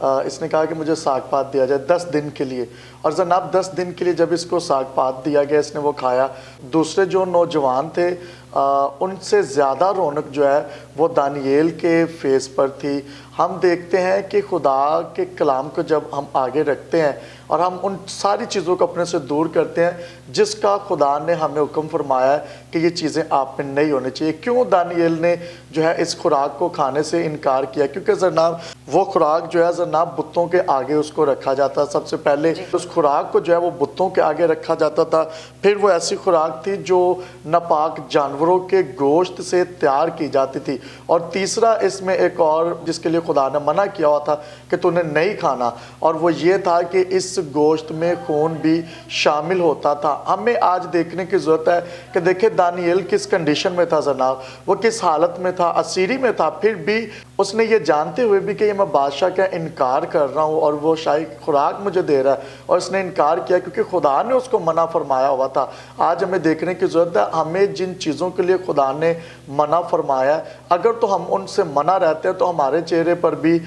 اس نے کہا کہ مجھے ساگ پات دیا جائے 10 دن کے لیے، اور جناب 10 دن کے لیے جب اس کو ساگ پات دیا گیا اس نے وہ کھایا، دوسرے جو نوجوان تھے ان سے زیادہ رونق جو ہے وہ دانییل کے فیس پر تھی۔ ہم دیکھتے ہیں کہ خدا کے کلام کو جب ہم آگے رکھتے ہیں اور ہم ان ساری چیزوں کو اپنے سے دور کرتے ہیں جس کا خدا نے ہمیں حکم فرمایا ہے کہ یہ چیزیں آپ میں نہیں ہونی چاہیے۔ کیوں دانییل نے جو ہے اس خوراک کو کھانے سے انکار کیا؟ کیونکہ جناب وہ خوراک جو ہے جناب بتوں کے آگے اس کو رکھا جاتا، سب سے پہلے اس خوراک کو جو ہے وہ بتوں کے آگے رکھا جاتا تھا، پھر وہ ایسی خوراک تھی جو ناپاک جانوروں کے گوشت سے تیار کی جاتی تھی، اور تیسرا اس میں ایک اور جس کے لیے خدا نے منع کیا ہوا تھا کہ تو نے نہیں کھانا، اور وہ یہ تھا کہ اس گوشت میں خون بھی شامل ہوتا تھا۔ ہمیں آج دیکھنے کی ضرورت ہے کہ دیکھیں دانییل کس کنڈیشن میں تھا جناب، وہ کس حالت میں تھا، اسیری میں تھا، پھر بھی اس نے یہ جانتے ہوئے بھی کہ یہ میں بادشاہ کا انکار کر رہا ہوں اور وہ شاہی خوراک مجھے دے رہا ہے، اور اس نے انکار کیا کیونکہ خدا نے اس کو منع فرمایا ہوا تھا۔ آج ہمیں دیکھنے کی ضرورت ہے ہمیں جن چیزوں کے لیے خدا نے منع فرمایا ہے اگر تو ہم ان سے منع رہتے ہیں تو ہمارے چہرے پر بھی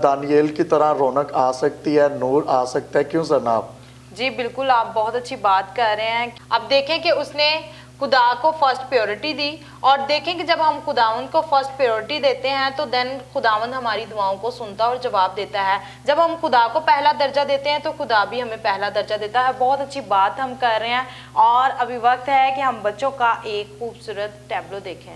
دانییل کی طرح رونق آ سکتی ہے، نور آ سکتا ہے۔ کیوں جناب؟ جی بالکل، آپ بہت اچھی بات کر رہے ہیں۔ اب دیکھیں کہ اس نے خدا کو فرسٹ پیورٹی دی، اور دیکھیں کہ جب ہم خداوند کو فرسٹ پیورٹی دیتے ہیں تو دین خداوند ہماری دعاؤں کو سنتا اور جواب دیتا ہے۔ جب ہم خدا کو پہلا درجہ دیتے ہیں تو خدا بھی ہمیں پہلا درجہ دیتا ہے۔ بہت اچھی بات ہم کر رہے ہیں، اور ابھی وقت ہے کہ ہم بچوں کا ایک خوبصورت ٹیبلو دیکھیں۔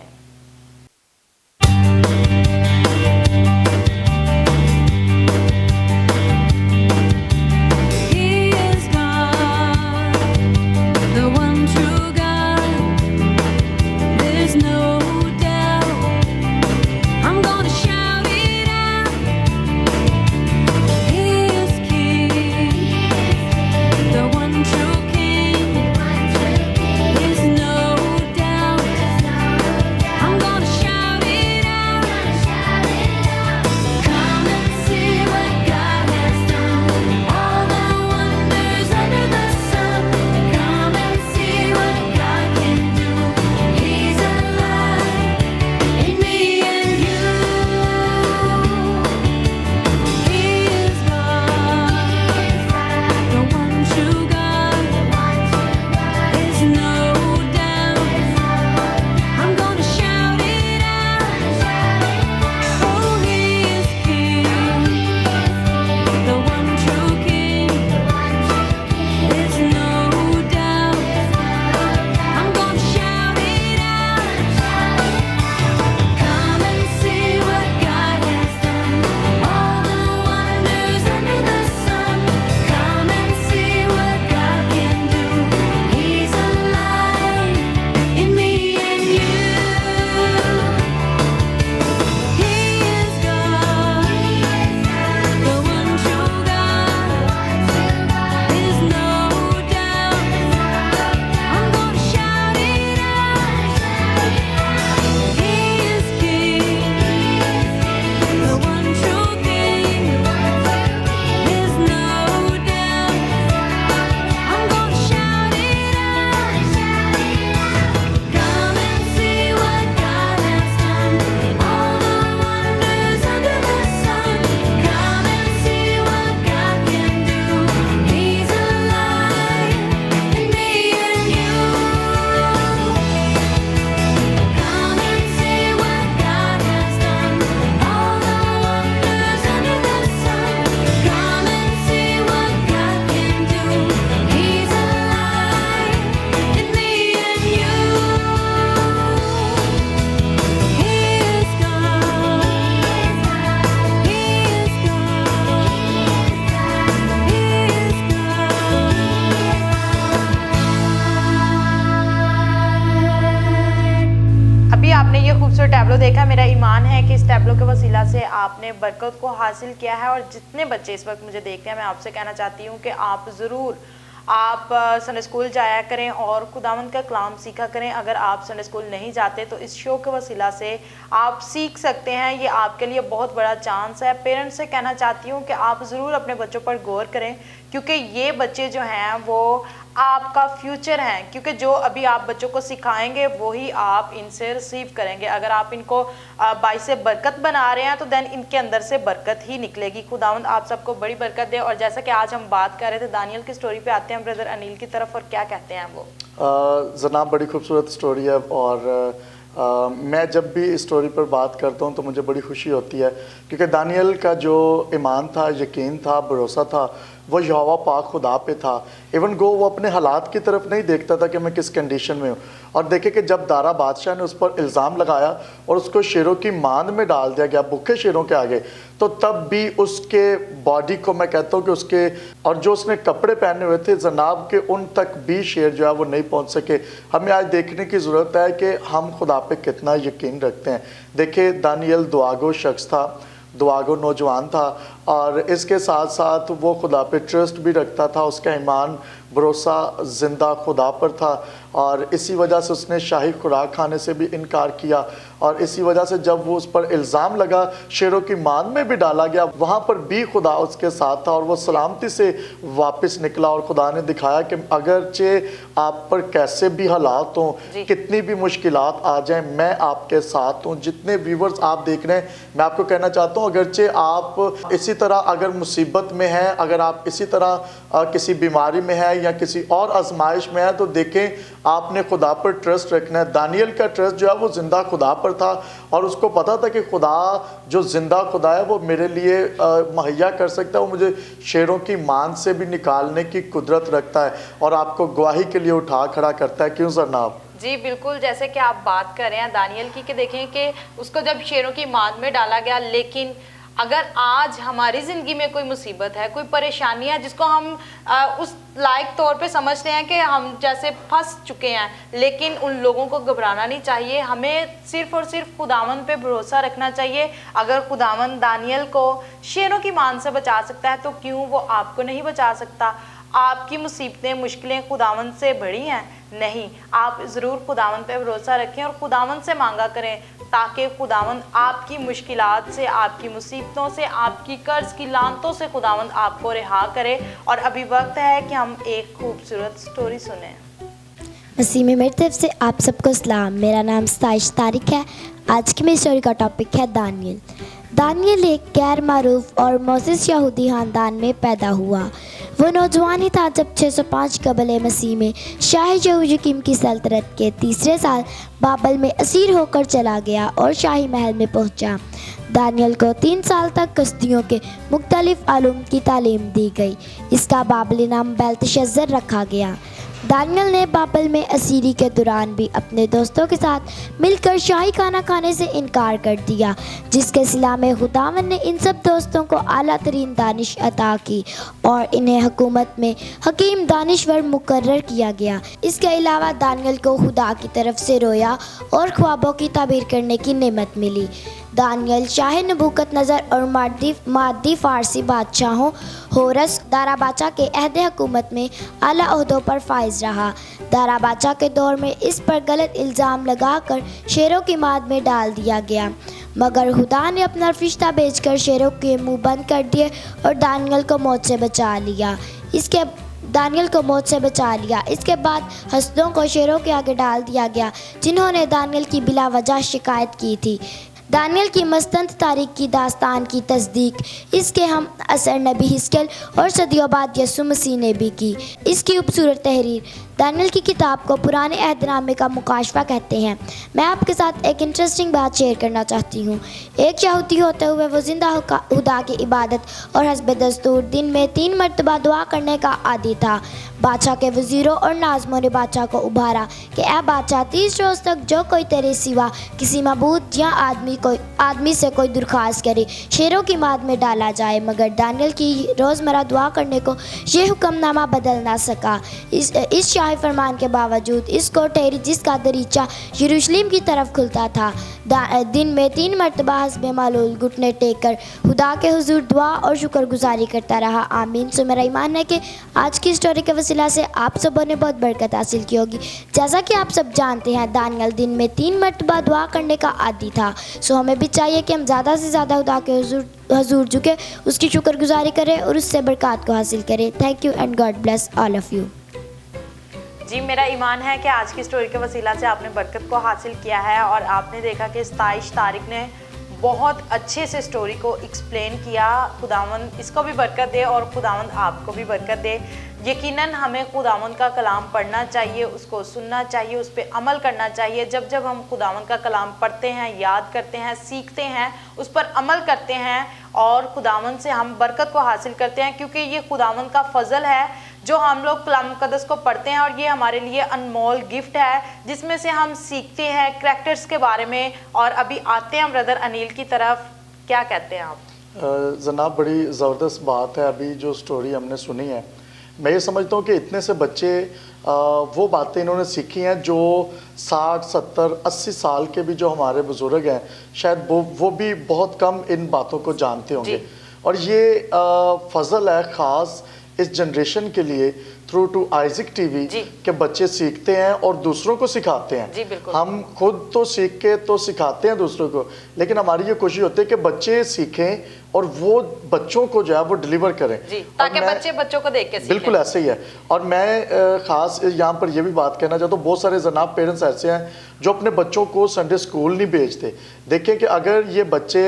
ٹیبلو دیکھا، میرا ایمان ہے کہ اس ٹیبلو کے وسیلہ سے آپ نے برکت کو حاصل کیا ہے، اور جتنے بچے اس وقت مجھے دیکھتے ہیں میں آپ سے کہنا چاہتی ہوں کہ آپ ضرور سنڈے اسکول جایا کریں اور خداوند کا کلام سیکھا کریں۔ اگر آپ سنڈے اسکول نہیں جاتے تو اس شو کے وسیلہ سے آپ سیکھ سکتے ہیں، یہ آپ کے لیے بہت بڑا چانس ہے۔ پیرنٹس سے کہنا چاہتی ہوں کہ آپ ضرور اپنے بچوں پر غور کریں، کیونکہ یہ بچے جو ہیں وہ آپ کا فیوچر ہیں، کیونکہ جو ابھی آپ بچوں کو سکھائیں گے وہی آپ ان سے ریسیو کریں گے. اگر آپ ان کو باعث برکت بنا رہے ہیں تو دین ان کے اندر سے برکت ہی نکلے گی. خداوند آپ سب کو بڑی برکت دے. اور جیسا کہ آج ہم بات کر رہے تھے دانیل کی سٹوری پہ آتے ہیں بردر انیل کی طرف، اور کیا کہتے ہیں وہ؟ جناب بڑی خوبصورت سٹوری ہے، اور میں جب بھی اس سٹوری پر بات کرتا ہوں تو مجھے بڑی خوشی ہوتی ہے، کیونکہ دانیل کا جو ایمان تھا، یقین تھا، بھروسہ تھا، وہ یہوہ پاک خدا پہ تھا. ایون گو وہ اپنے حالات کی طرف نہیں دیکھتا تھا کہ میں کس کنڈیشن میں ہوں. اور دیکھیں کہ جب دارا بادشاہ نے اس پر الزام لگایا اور اس کو شیروں کی ماند میں ڈال دیا گیا، بھوکے شیروں کے آگے، تو تب بھی اس کے باڈی کو میں کہتا ہوں کہ اس کے اور جو اس نے کپڑے پہنے ہوئے تھے جناب کے، ان تک بھی شیر جو ہے وہ نہیں پہنچ سکے. ہمیں آج دیکھنے کی ضرورت ہے کہ ہم خدا پہ کتنا یقین رکھتے ہیں. دیکھیں دانیل دعاگو شخص تھا، دعاگو نوجوان تھا، اور اس کے ساتھ ساتھ وہ خدا پہ ٹرسٹ بھی رکھتا تھا. اس کا ایمان بھروسہ زندہ خدا پر تھا، اور اسی وجہ سے اس نے شاہی خوراک کھانے سے بھی انکار کیا. اور اسی وجہ سے جب وہ اس پر الزام لگا، شیروں کی ماند میں بھی ڈالا گیا، وہاں پر بھی خدا اس کے ساتھ تھا اور وہ سلامتی سے واپس نکلا. اور خدا نے دکھایا کہ اگرچہ آپ پر کیسے بھی حالات ہوں، کتنی بھی مشکلات آ جائیں، میں آپ کے ساتھ ہوں. جتنے ویورز آپ دیکھ رہے ہیں، میں آپ کو کہنا چاہتا ہوں اگرچہ آپ اسی طرح اگر مصیبت میں ہیں، اگر آپ اسی طرح کسی بیماری میں ہیں یا کسی اور آزمائش میں ہے، تو دیکھیں آپ نے خدا پر ٹرسٹ رکھنا ہے. دانیل کا ٹرسٹ جو ہے وہ زندہ خدا پر تھا، اور اس کو پتا تھا کہ خدا جو زندہ خدا ہے وہ میرے لیے مہیا کر سکتا ہے، وہ مجھے شیروں کی ماند سے بھی نکالنے کی قدرت رکھتا ہے، اور آپ کو گواہی کے لیے اٹھا کھڑا کرتا ہے. کیوں جناب؟ جی بالکل، جیسے کہ آپ بات کر رہے ہیں دانیل کی، کہ دیکھیں کہ اس کو جب شیروں کی ماند میں ڈالا گیا، لیکن اگر آج ہماری زندگی میں کوئی مصیبت ہے، کوئی پریشانی ہے جس کو ہم اس لائق طور پہ سمجھتے ہیں کہ ہم جیسے پھنس چکے ہیں، لیکن ان لوگوں کو گھبرانا نہیں چاہیے. ہمیں صرف اور صرف خداوند پہ بھروسہ رکھنا چاہیے. اگر خداوند دانیل کو شیروں کی ماند سے بچا سکتا ہے تو کیوں وہ آپ کو نہیں بچا سکتا؟ آپ کی مصیبتیں، مشکلیں خداوند سے بڑی ہیں؟ نہیں. آپ ضرور خداوند پہ بھروسہ رکھیں اور خداوند سے مانگا کریں، تاکہ خداوند آپ کی مشکلات سے، آپ کی مصیبتوں سے، آپ کی قرض کی لعنتوں سے خداوند آپ کو رہا کرے. اور ابھی وقت ہے کہ ہم ایک خوبصورت سٹوری سنیں. مسیح میں میری طرف سے آپ سب کو سلام. میرا نام ستائش طارق ہے. آج کی میری اسٹوری کا ٹاپک ہے دانیل. دانیل ایک غیر معروف اور معزز یہودی خاندان میں پیدا ہوا. وہ نوجوان ہی تھا جب 605 قبل مسیح میں شاہ یہویاکیم کی سلطنت کے تیسرے سال بابل میں اسیر ہو کر چلا گیا اور شاہی محل میں پہنچا. دانیل کو 3 سال تک کسدیوں کے مختلف علوم کی تعلیم دی گئی. اس کا بابلی نام بیلتشزر رکھا گیا. دانیل نے بابل میں اسیری کے دوران بھی اپنے دوستوں کے ساتھ مل کر شاہی کھانا کھانے سے انکار کر دیا، جس کے صلہ میں خداوند نے ان سب دوستوں کو اعلیٰ ترین دانش عطا کی اور انہیں حکومت میں حکیم دانشور مقرر کیا گیا. اس کے علاوہ دانیل کو خدا کی طرف سے رویا اور خوابوں کی تعبیر کرنے کی نعمت ملی. دانیل شاہ نبوکت نظر اور مادی فارسی بادشاہوں ہورس دارا بادشاہ کے عہد حکومت میں اعلیٰ عہدوں پر فائز رہا. دارا بادشاہ کے دور میں اس پر غلط الزام لگا کر شیروں کی ماند میں ڈال دیا گیا، مگر خدا نے اپنا فرشتہ بھیج کر شیروں کے منہ بند کر دیے اور دانیل کو موت سے بچا لیا. اس کے بعد حسدوں کو شیروں کے آگے ڈال دیا گیا، جنہوں نے دانیل کی بلا وجہ شکایت کی تھی. دانیل کی مستند تاریخ کی داستان کی تصدیق اس کے ہم اثر نبی حزقیل اور صدیوں بعد یسوع مسیح نے بھی کی. اس کی خوبصورت تحریر دانیل کی کتاب کو پرانے عہد نامے کا مکاشفہ کہتے ہیں. میں آپ کے ساتھ ایک انٹرسٹنگ بات شیئر کرنا چاہتی ہوں. ایک یہودی ہوتے ہوئے وہ زندہ خدا کی عبادت اور حسب دستور دن میں 3 مرتبہ دعا کرنے کا عادی تھا. بادشاہ کے وزیروں اور ناظموں نے بادشاہ کو ابھارا کہ اے بادشاہ، 30 روز تک جو کوئی تیرے سوا کسی معبود یا آدمی سے کوئی درخواست کرے شیروں کی ماند میں ڈالا جائے. مگر دانیل کی روزمرہ دعا کرنے کو یہ حکم نامہ بدل نہ سکا. اس شاہی فرمان کے باوجود اس کو ٹھہری جس کا دریچہ یروشلم کی طرف کھلتا تھا. دن میں 3 مرتبہ حسب معلول گھٹنے ٹیک کر خدا کے حضور دعا اور شکر گزاری کرتا رہا. آمین. سو میرا ایمان ہے کہ آج کی اسٹوری کے وسیلہ سے آپ سبوں نے بہت برکت حاصل کی ہوگی. جیسا کہ آپ سب جانتے ہیں دانیل دن میں 3 مرتبہ دعا کرنے کا عادی تھا. سو ہمیں بھی چاہیے کہ ہم زیادہ سے زیادہ خدا کے حضور جھکے، اس کی شکر گزاری کریں اور اس سے برکات کو حاصل کریں. Thank you and God bless all of you. جی میرا ایمان ہے کہ آج کی سٹوری کے وسیلہ سے آپ نے برکت کو حاصل کیا ہے اور آپ نے دیکھا کہ ستائش طارق نے بہت اچھے سے سٹوری کو ایکسپلین کیا. خداوند اس کو بھی برکت دے اور خداوند آپ کو بھی برکت دے. یقیناً ہمیں خداوند کا کلام پڑھنا چاہیے, اس کو سننا چاہیے, اس پہ عمل کرنا چاہیے. جب ہم خداوند کا کلام پڑھتے ہیں, یاد کرتے ہیں, سیکھتے ہیں, اس پر عمل کرتے ہیں اور خداوند سے ہم برکت کو حاصل کرتے ہیں, کیونکہ یہ خداوند کا فضل ہے جو ہم لوگ کلام مقدس کو پڑھتے ہیں, اور یہ ہمارے لیے انمول گفٹ ہے جس میں سے ہم سیکھتے ہیں کریکٹرز کے بارے میں. اور ابھی آتے ہیں برادر انیل کی طرف, کیا کہتے ہیں آپ؟ جناب بڑی زبردست بات ہے. ابھی جو سٹوری ہم نے سنی ہے, میں یہ سمجھتا ہوں کہ اتنے سے بچے وہ باتیں انہوں نے سیکھی ہیں جو 60 70 80 سال کے بھی جو ہمارے بزرگ ہیں شاید وہ بھی بہت کم ان باتوں کو جانتے ہوں گے. اور یہ فضل ہے خاص اس جنریشن کے لیے تھرو ٹو آئزک ٹی وی کہ بچے سیکھتے ہیں اور دوسروں کو سکھاتے ہیں. ہم خود تو سیکھ کے تو سکھاتے ہیں دوسروں کو, لیکن ہماری یہ کوشش ہوتی ہے کہ بچے سیکھیں اور وہ بچوں کو جو ہے وہ ڈیلیور کریں, تاکہ بچے بچوں کو دیکھ کے سیکھیں. بالکل ایسے ہی ہے. اور میں خاص یہاں پر یہ بھی بات کہنا چاہتا ہوں, بہت سارے جناب پیرنٹس ایسے ہیں جو اپنے بچوں کو سنڈے سکول نہیں بھیجتے. دیکھیں کہ اگر یہ بچے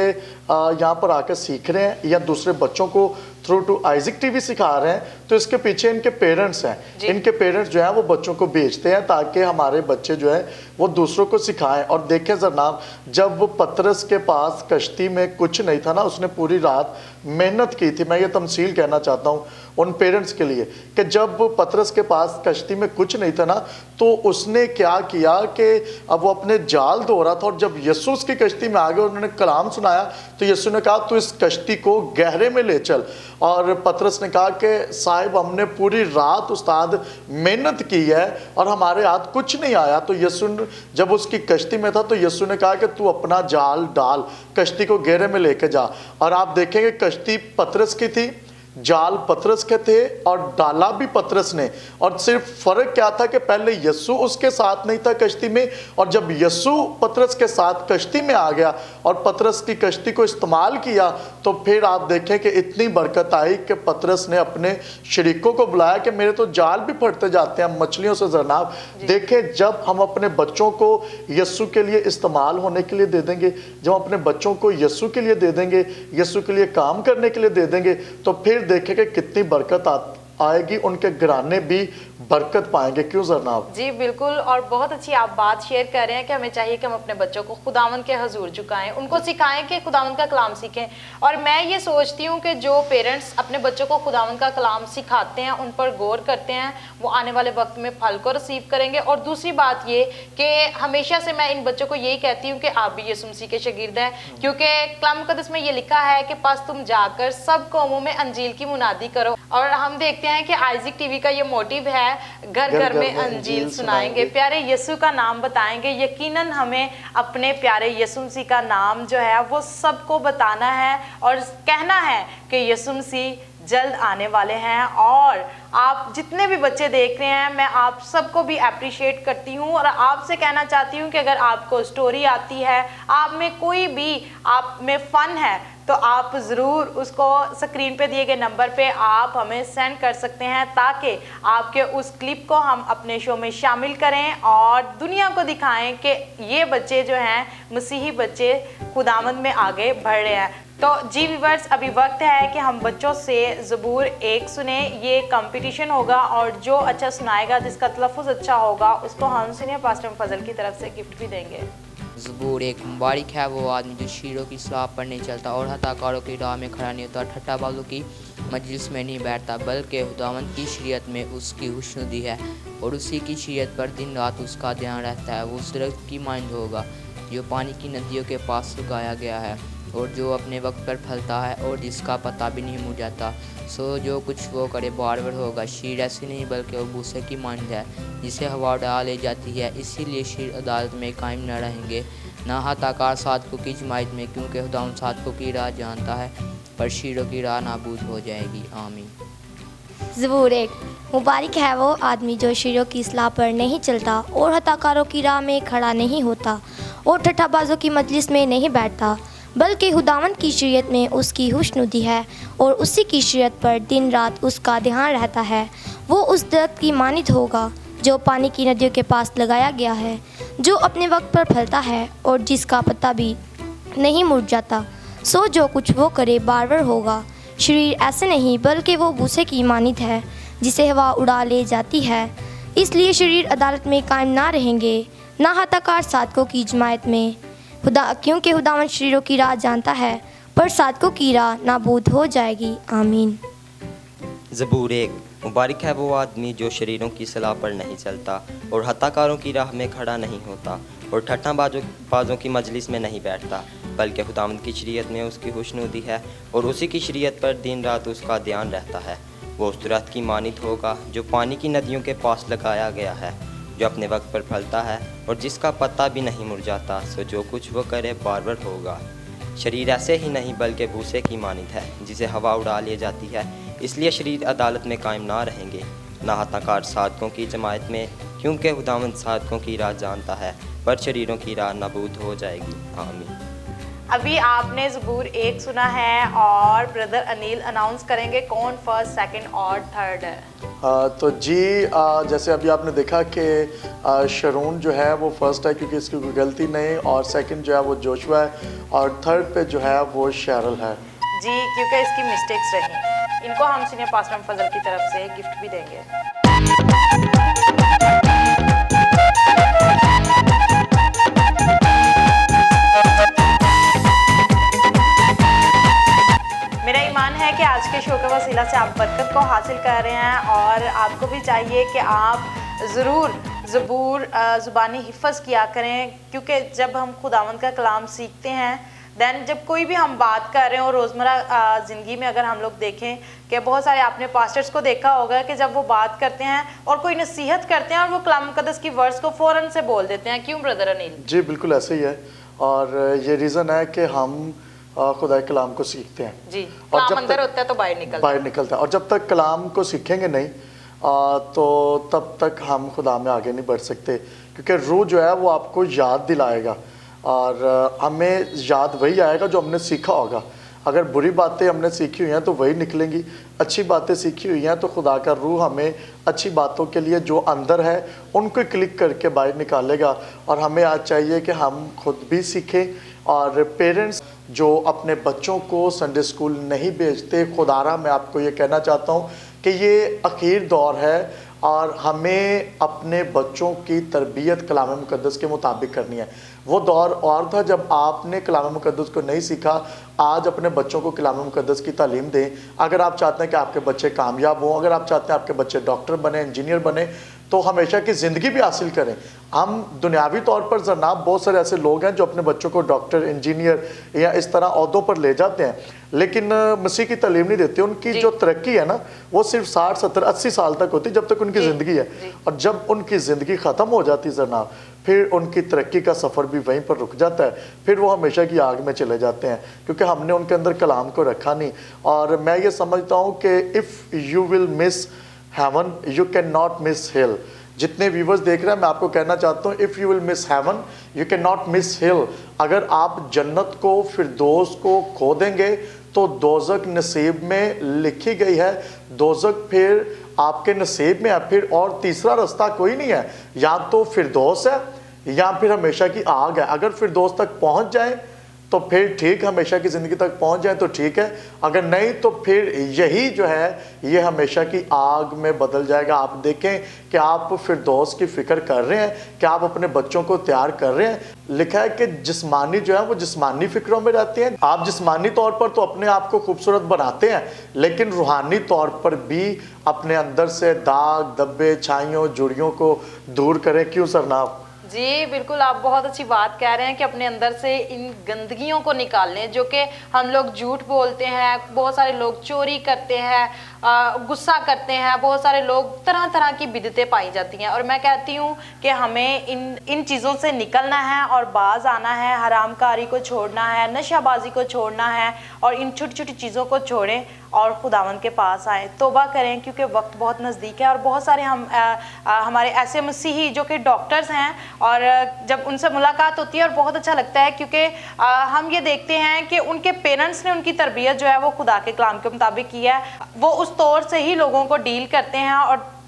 یہاں پر آ کر سیکھ رہے ہیں یا دوسرے بچوں کو تھرو ٹو آئزک ٹی وی سکھا رہے ہیں, تو اس کے پیچھے ان کے پیرنٹس ہیں. ان کے پیرنٹس جو ہیں وہ بچوں کو بھیجتے ہیں تاکہ ہمارے بچے جو ہیں وہ دوسروں کو سکھائیں. اور دیکھیں جناب, جب پطرس کے پاس کشتی میں کچھ نہیں تھا نا, اس نے پوری رات محنت کی تھی. میں یہ تمثیل کہنا چاہتا ہوں ان پیرنٹس کے لیے کہ جب پطرس کے پاس کشتی میں کچھ نہیں تھا نا, تو اس نے کیا کیا کہ اب وہ اپنے جال دھو رہا تھا, اور جب یسوع اس کی کشتی میں آ گئے اور انہوں نے کلام سنایا تو یسوع نے کہا تو اس کشتی کو گہرے میں لے چل. اور پطرس نے کہا کہ صاحب ہم نے پوری رات استاد محنت کی ہے اور ہمارے ہاتھ کچھ نہیں آیا. تو یسوع جب اس کی کشتی میں تھا تو یسوع نے کہا کہ تو اپنا جال ڈال, کشتی کو گہرے میں لے کے جا. اور آپ دیکھیں کہ کشتی پطرس کی تھی, جال پطرس کے تھے اور ڈالا بھی پطرس نے. اور صرف فرق کیا تھا کہ پہلے یسوع اس کے ساتھ نہیں تھا کشتی میں, اور جب یسوع پطرس کے ساتھ کشتی میں آ گیا اور پطرس کی کشتی کو استعمال کیا, تو پھر آپ دیکھیں کہ اتنی برکت آئی کہ پطرس نے اپنے شریکوں کو بلایا کہ میرے تو جال بھی پھٹتے جاتے ہیں مچھلیوں سے. جناب دیکھیں, جب ہم اپنے بچوں کو یسوع کے لیے استعمال ہونے کے لیے دے دیں گے, جب ہم اپنے بچوں کو یسوع کے لیے دے دیں گے, یسوع کے لیے کام کرنے کے لیے دے دیں گے, تو پھر دیکھیں کہ کتنی برکت آئے گی, ان کے گھرانے بھی برکت پائیں گے. کیوں جناب؟ جی بالکل, اور بہت اچھی آپ بات شیئر کر رہے ہیں کہ ہمیں چاہیے کہ ہم اپنے بچوں کو خداوند کے حضور جھکائیں, ان کو سکھائیں کہ خداوند کا کلام سیکھیں. اور میں یہ سوچتی ہوں کہ جو پیرنٹس اپنے بچوں کو خداوند کا کلام سکھاتے ہیں, ان پر غور کرتے ہیں, وہ آنے والے وقت میں پھل کو ریسیو کریں گے. اور دوسری بات یہ کہ ہمیشہ سے میں ان بچوں کو یہی کہتی ہوں کہ آپ بھی یسوع مسیح کے شاگرد ہیں, کیونکہ کلام مقدس میں یہ لکھا ہے کہ پس تم جا کر سب قوموں میں انجیل کی منادی کرو. اور ہم دیکھتے ہیں کہ آئزک ٹی وی کا یہ موٹیو ہے, گھر گھر میں انجیل سنائیں گے, پیارے یسوع کا نام بتائیں گے. یقیناً ہمیں اپنے پیارے یسوع مسیح کا نام جو ہے وہ سب کو بتانا ہے اور کہنا ہے کہ یسوع مسیح جلد آنے والے ہیں. اور آپ جتنے بھی بچے دیکھ رہے ہیں, میں آپ سب کو بھی اپریشیٹ کرتی ہوں اور آپ سے کہنا چاہتی ہوں کہ اگر آپ کو سٹوری آتی ہے, آپ میں کوئی بھی آپ میں فن ہے, تو آپ ضرور اس کو سکرین پہ دیے گئے نمبر پہ آپ ہمیں سینڈ کر سکتے ہیں, تاکہ آپ کے اس کلپ کو ہم اپنے شو میں شامل کریں اور دنیا کو دکھائیں کہ یہ بچے جو ہیں مسیحی بچے خداوند میں آگے بڑھ رہے ہیں. تو جی ویورز, ابھی وقت ہے کہ ہم بچوں سے زبور 1 سنیں. یہ کمپٹیشن ہوگا اور جو اچھا سنائے گا, جس کا تلفظ اچھا ہوگا, اس کو ہم سنیں پاسٹر فضل کی طرف سے گفٹ بھی دیں گے. زبور 1. مبارک ہے وہ آدمی جو شیروں کی صلاح پر نہیں چلتا اور ہتھا کاروں کی راہ میں کھڑا نہیں ہوتا, ٹھٹھا بازوں کی مجلس میں نہیں بیٹھتا, بلکہ خداوند کی شریعت میں اس کی خوشنودی ہے اور اسی کی شریعت پر دن رات اس کا دھیان رہتا ہے. وہ اس درخت کی مانند ہوگا جو پانی کی ندیوں کے پاس اگایا گیا ہے اور جو اپنے وقت پر پھلتا ہے اور جس کا پتہ بھی نہیں مرجھاتا. سو جو کچھ وہ کرے بارور ہوگا. شیر ایسی نہیں بلکہ وہ بھوسے کی مانند ہے جسے ہوا اڑا لے جاتی ہے, اسی لیے شیر عدالت میں قائم نہ رہیں گے, نہ ہتھا کار صادقوں کی جماعت میں, کیونکہ خداوند صادقوں کی راہ جانتا ہے پر شیروں کی راہ نابود ہو جائے گی. آمین. زبور 1. مبارک ہے وہ آدمی جو شیروں کی اصلاح پر نہیں چلتا اور ہتھا کاروں کی راہ میں کھڑا نہیں ہوتا اور ٹھٹھا بازوں کی مجلس میں نہیں بیٹھتا, بلکہ خداوند کی شریعت میں اس کی خوشنودی ہے اور اسی کی شریعت پر دن رات اس کا دھیان رہتا ہے. وہ اس درخت کی مانند ہوگا جو پانی کی ندیوں کے پاس لگایا گیا ہے، جو اپنے وقت پر پھلتا ہے اور جس کا پتا بھی نہیں مرجھاتا، سو جو کچھ وہ کرے بار بار ہوگا۔ شریر ایسے نہیں بلکہ وہ بوسے کی مانند ہے جسے ہوا اڑا لے جاتی ہے۔ اس لیے شریر عدالت میں قائم نہ رہیں گے، نہ ہاتھا کار صادقوں کی جماعت میں، کیونکہ خداوند شریروں کی راہ جانتا ہے، پر صادقوں کی راہ نابود ہو جائے گی۔ آمین۔ زبور 1۔ مبارک ہے وہ آدمی جو شریروں کی صلاح پر نہیں چلتا اور ہتھا کاروں کی راہ میں کھڑا نہیں ہوتا اور ٹھٹھا بازوں کی مجلس میں نہیں بیٹھتا، بلکہ خداوند کی شریعت میں اس کی خوشنودی ہے اور اسی کی شریعت پر دن رات اس کا دھیان رہتا ہے۔ وہ اس درخت کی مانند ہوگا جو پانی کی ندیوں کے پاس لگایا گیا ہے، جو اپنے وقت پر پھلتا ہے اور جس کا پتا بھی نہیں مرجھاتا، سو جو کچھ وہ کرے بار بار ہوگا۔ شریر ایسے ہی نہیں بلکہ بوسے کی مانند ہے جسے ہوا اڑا لی جاتی ہے۔ اس لیے شریر عدالت میں قائم نہ رہیں گے، نہ ہاتھا کار صادقوں کی جماعت میں، کیونکہ خداوند صادقوں کی راہ جانتا ہے، پر شریروں کی راہ نابود ہو جائے گی۔ آمین۔ ابھی آپ نے زبور 1 سنا ہے اور بردر انیل اناؤنس کریں گے کون فرسٹ، سیکنڈ اور تھرڈ ہے۔ تو جی جیسے ابھی آپ نے دیکھا کہ شرون جو ہے وہ فرسٹ ہے کیونکہ اس کی کوئی غلطی نہیں، اور سیکنڈ جو ہے وہ جوشوا ہے، اور تھرڈ پہ جو ہے وہ شیرل ہے جی، کیونکہ اس کی مسٹیکس رہیں۔ ان کو ہم سینئر پاسٹر فضل کی طرف سے گفٹ بھی دیں گے۔ میرا ایمان ہے کہ آج کے شو کے وسیلہ سے آپ برکت کو حاصل کر رہے ہیں، اور آپ کو بھی چاہیے کہ آپ ضرور زبور زبانی حفظ کیا کریں، کیونکہ جب ہم خداوند کا کلام سیکھتے ہیں، دین جب کوئی بھی ہم بات کر رہے ہیں، اور روزمرہ زندگی میں اگر ہم لوگ دیکھیں کہ بہت سارے آپ نے پاسٹرز کو دیکھا ہوگا کہ جب وہ بات کرتے ہیں اور کوئی نصیحت کرتے ہیں اور وہ کلام مقدس کی ورڈز کو فوراً سے بول دیتے ہیں، کیوں بردر انیل؟ جی بالکل ایسے ہی ہے، اور یہ ریزن ہے کہ ہم خدا کلام کو سیکھتے ہیں جی، اور کلام جب اندر ہوتا ہے تو باہر نکلتا ہے، اور جب تک کلام کو سیکھیں گے نہیں تو تب تک ہم خدا میں آگے نہیں بڑھ سکتے، کیونکہ روح جو ہے وہ آپ کو یاد دلائے گا، اور ہمیں یاد وہی آئے گا جو ہم نے سیکھا ہوگا۔ اگر بری باتیں ہم نے سیکھی ہوئی ہیں تو وہی نکلیں گی، اچھی باتیں سیکھی ہوئی ہیں تو خدا کا روح ہمیں اچھی باتوں کے لیے جو اندر ہے ان کو کلک کر کے باہر نکالے گا۔ اور ہمیں آج چاہیے کہ ہم خود بھی سیکھیں، اور پیرنٹس جو اپنے بچوں کو سنڈے اسکول نہیں بھیجتے، خدارہ میں آپ کو یہ کہنا چاہتا ہوں کہ یہ اخیر دور ہے، اور ہمیں اپنے بچوں کی تربیت کلام مقدس کے مطابق کرنی ہے۔ وہ دور اور تھا جب آپ نے کلام مقدس کو نہیں سیکھا، آج اپنے بچوں کو کلام مقدس کی تعلیم دیں۔ اگر آپ چاہتے ہیں کہ آپ کے بچے کامیاب ہوں، اگر آپ چاہتے ہیں آپ کے بچے ڈاکٹر بنیں، انجینئر بنیں، تو ہمیشہ کی زندگی بھی حاصل کریں۔ ہم دنیاوی طور پر جناب بہت سارے ایسے لوگ ہیں جو اپنے بچوں کو ڈاکٹر، انجینئر یا اس طرح عہدوں پر لے جاتے ہیں، لیکن مسیح کی تعلیم نہیں دیتے۔ ان کی جو ترقی ہے نا وہ صرف 60 70 80 سال تک ہوتی، جب تک ان کی زندگی ہے، اور جب ان کی زندگی ختم ہو جاتی جناب، پھر ان کی ترقی کا سفر بھی وہیں پر رک جاتا ہے، پھر وہ ہمیشہ کی آگ میں چلے جاتے ہیں، کیونکہ ہم نے ان کے اندر کلام کو رکھا نہیں۔ اور میں یہ سمجھتا ہوں کہ if you will miss heaven you cannot miss hell۔ جتنے ویورز دیکھ رہے ہیں میں آپ کو کہنا چاہتا ہوں if you will miss heaven you cannot miss hell۔ اگر آپ جنت کو، فردوس کو کھو دیں گے تو دوزخ نصیب میں لکھی گئی ہے، دوزخ پھر آپ کے نصیب میں ہے، پھر اور تیسرا رستہ کوئی نہیں ہے، یا تو فردوس ہے یا پھر ہمیشہ کی آگ ہے۔ اگر فردوس تک پہنچ جائیں تو پھر ٹھیک، ہمیشہ کی زندگی تک پہنچ جائیں تو ٹھیک ہے، اگر نہیں تو پھر یہی جو ہے یہ ہمیشہ کی آگ میں بدل جائے گا۔ آپ دیکھیں کہ آپ فردوس کی فکر کر رہے ہیں کہ آپ اپنے بچوں کو تیار کر رہے ہیں۔ لکھا ہے کہ جسمانی جو ہے وہ جسمانی فکروں میں رہتے ہیں۔ آپ جسمانی طور پر تو اپنے آپ کو خوبصورت بناتے ہیں، لیکن روحانی طور پر بھی اپنے اندر سے داغ، دبے، چھائیوں، جھریوں کو دور کریں۔ کیوں سرناب؟ جی بالکل، آپ بہت اچھی بات کہہ رہے ہیں کہ اپنے اندر سے ان گندگیوں کو نکال لیں، جو کہ ہم لوگ جھوٹ بولتے ہیں، بہت سارے لوگ چوری کرتے ہیں، غصہ کرتے ہیں، بہت سارے لوگ طرح طرح کی بدعتیں پائی جاتی ہیں، اور میں کہتی ہوں کہ ہمیں ان چیزوں سے نکلنا ہے اور باز آنا ہے، حرام کاری کو چھوڑنا ہے، نشہ بازی کو چھوڑنا ہے، اور ان چھوٹی چھوٹی چیزوں کو چھوڑیں اور خداوند کے پاس آئیں، توبہ کریں، کیونکہ وقت بہت نزدیک ہے۔ اور بہت سارے ہمارے ایسے مسیحی جو کہ ڈاکٹرز ہیں، اور جب ان سے ملاقات ہوتی ہے اور بہت اچھا لگتا ہے، کیونکہ ہم یہ دیکھتے ہیں کہ ان کے پیرنٹس نے ان کی تربیت جو ہے وہ خدا کے کلام کے مطابق کی ہے، وہ اس طور سے ہی لوگوں کو ڈیل کرتے ہیں اور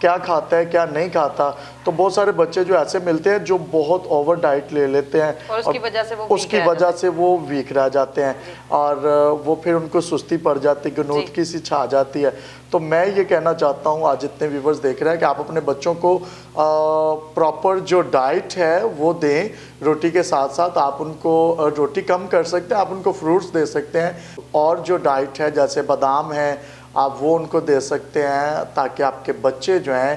کیا کھاتا ہے کیا نہیں کھاتا. تو بہت سارے بچے جو ایسے ملتے ہیں جو بہت اوور ڈائٹ لے لیتے ہیں اور اس کی وجہ سے وہ ویک رہ جاتے ہیں اور وہ پھر ان کو سستی پڑ جاتی ہے, گنودگی سی چھا جاتی ہے. تو میں یہ کہنا چاہتا ہوں آج جتنے ویورز دیکھ رہے ہیں کہ آپ اپنے بچوں کو پراپر جو ڈائٹ ہے وہ دیں. روٹی کے ساتھ ساتھ آپ ان کو روٹی کم کر سکتے ہیں, آپ ان کو فروٹس دے سکتے ہیں, اور جو ڈائٹ ہے جیسے بادام ہیں آپ وہ ان کو دے سکتے ہیں تاکہ آپ کے بچے جو ہیں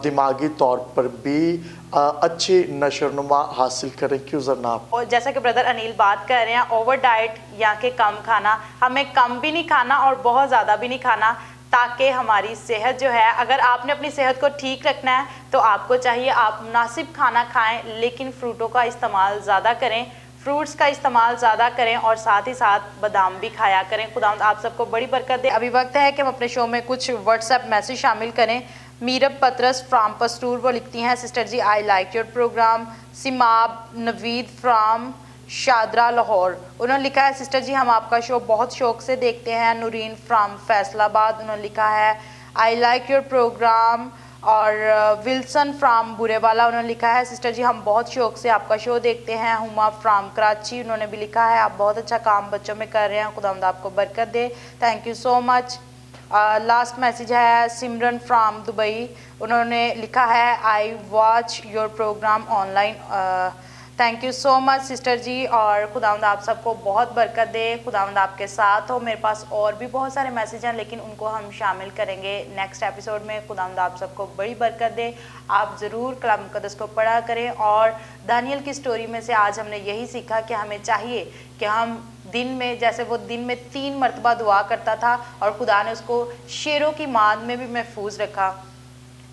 دماغی طور پر بھی اچھی نشوونما حاصل کریں. کیوں زرناب؟ اور جیسا کہ بردر انیل بات کر رہے ہیں اوور ڈائٹ یا کہ کم کھانا, ہمیں کم بھی نہیں کھانا اور بہت زیادہ بھی نہیں کھانا تاکہ ہماری صحت جو ہے, اگر آپ نے اپنی صحت کو ٹھیک رکھنا ہے تو آپ کو چاہیے آپ مناسب کھانا کھائیں, لیکن فروٹوں کا استعمال زیادہ کریں, فروٹس کا استعمال زیادہ کریں اور ساتھ ہی ساتھ بادام بھی کھایا کریں. خداوند آپ سب کو بڑی برکت دے. ابھی وقت ہے کہ ہم اپنے شو میں کچھ واٹس ایپ میسیج شامل کریں. میرب پترس فرام پستور وہ لکھتی ہیں, sister ji I like your programme. Seemab Naveed from Shahdara Lahore, انہوں نے لکھا ہے سسٹر جی ہم آپ کا شو بہت شوق سے دیکھتے ہیں. نورین فرام فیصل آباد, انہوں نے لکھا ہے آئی لائک یور پروگرام. اور ولسن فرام برے والا, انہوں نے لکھا ہے سسٹر جی ہم بہت شوق سے آپ کا شو دیکھتے ہیں. ہما فرام کراچی, انہوں نے بھی لکھا ہے آپ بہت اچھا کام بچوں میں کر رہے ہیں, خداوند آپ کو برکت دے. Thank you so much. Last message ہے سمرن فرام دبئی, انہوں نے لکھا ہے I watch your programme online. Thank you so much sister ji, اور خداوند آپ سب کو بہت برکت دے, خداوند آپ کے ساتھ ہو. میرے پاس اور بھی بہت سارے میسیج ہیں لیکن ان کو ہم شامل کریں گے نیکسٹ ایپیسوڈ میں. خداوند آپ سب کو بڑی برکت دے. آپ ضرور کلام مقدس کو پڑھا کریں. اور دانیل کی سٹوری میں سے آج ہم نے یہی سیکھا کہ ہمیں چاہیے کہ ہم دن میں, جیسے وہ دن میں 3 مرتبہ دعا کرتا تھا اور خدا نے اس کو شیروں کی ماد میں بھی محفوظ رکھا.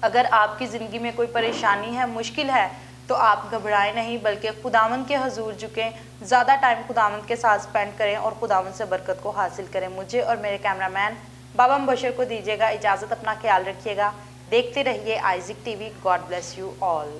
اگر آپ کی زندگی میں کوئی پریشانی ہے, مشکل ہے, تو آپ گھبرائیں نہیں بلکہ خداوند کے حضور جھکیں, زیادہ ٹائم خداوند کے ساتھ سپینڈ کریں اور خداوند سے برکت کو حاصل کریں. مجھے اور میرے کیمرہ مین بابا مبشر کو دیجیے گا اجازت, اپنا خیال رکھیے گا. دیکھتے رہیے Isaac TV we. God bless you all.